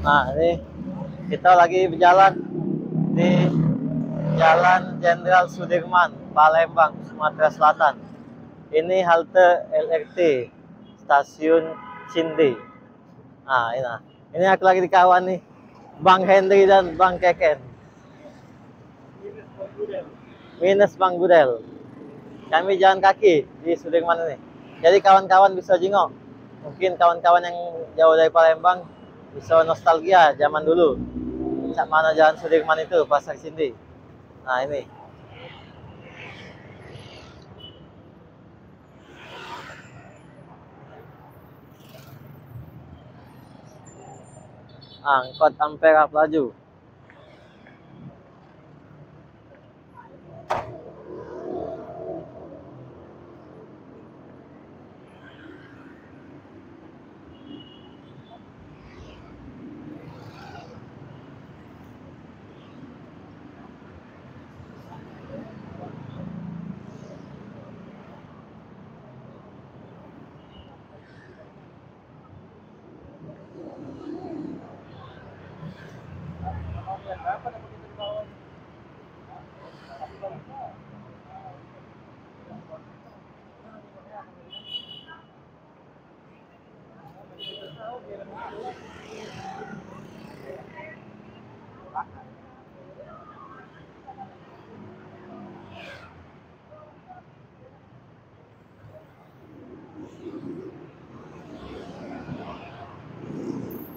Nah, ini kita lagi berjalan di Jalan Jenderal Sudirman, Palembang, Sumatera Selatan. Ini halte LRT Stasiun Cindi. Nah, ini aku lagi di kawan nih, Bang Henry dan Bang Keken. Minus Bang Gudel. Kami jalan kaki di Sudirman ini. Jadi kawan-kawan bisa jengok. Mungkin kawan-kawan yang jauh dari Palembang bisa nostalgia zaman dulu. Cak mana jalan Sudirman itu, Pasar Cindi. Nah, ini. Angkot Ampera Pelaju.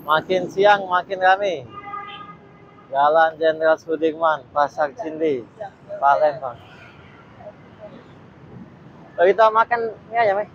Makin siang makin ramai. Jalan Jenderal Sudirman, Pasar Cindi, Palembang. Kalau kita makan ini aja, Mei.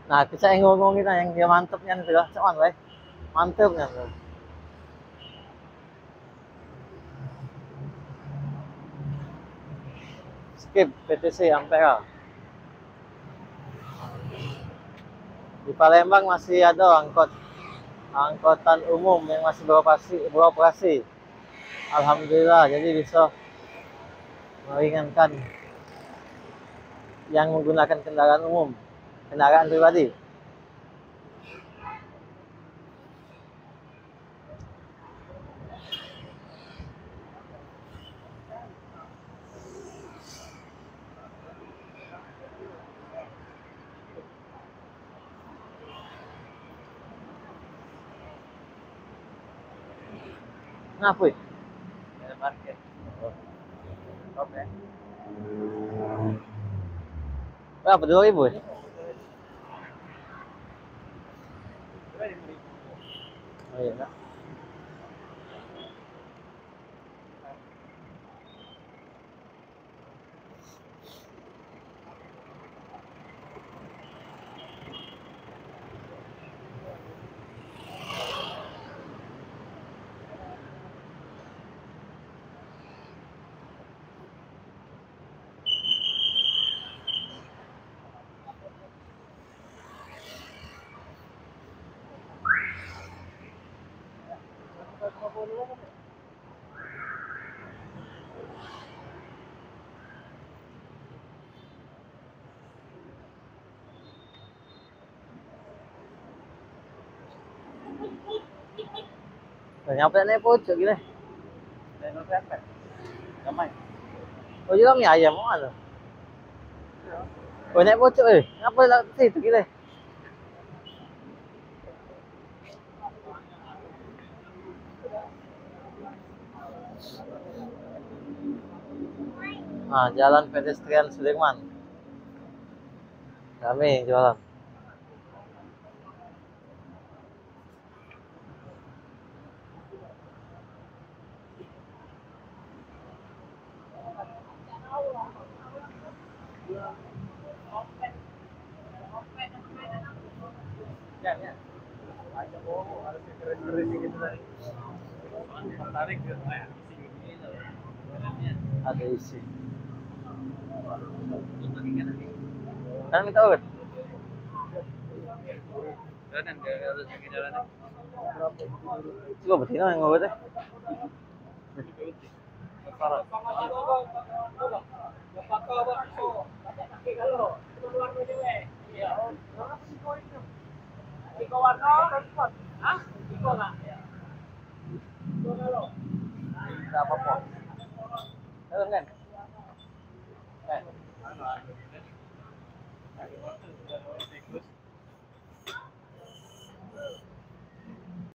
Nah, kita yang ngomong kita yang dia mantepnya itu lah, cuman lah, mantepnya tuh. Skip PTC Ampera. Di Palembang masih ada angkutan umum yang masih beroperasi. Alhamdulillah, jadi bisa meringankan yang menggunakan kendaraan umum, kendaraan pribadi. Ngapui? Ada parkir. Oke. Berapa? 2.000 ya? Oh iya, enggak. Udah nyampe nih pojok gini. Oh iya mie ayam mana? Oh naik pojok ngapa lah situ gini? Nah, Jalan Pedestrian Sudirman. Kami jualan. Ya, ya. Aja harus keren-keren gitu tadi. Tertarik gitu kayak isi gitu. Ada isi. Kan kita udah. Dan harus ke jalan. Coba betina yang ngobrol deh. Apa po? Kan?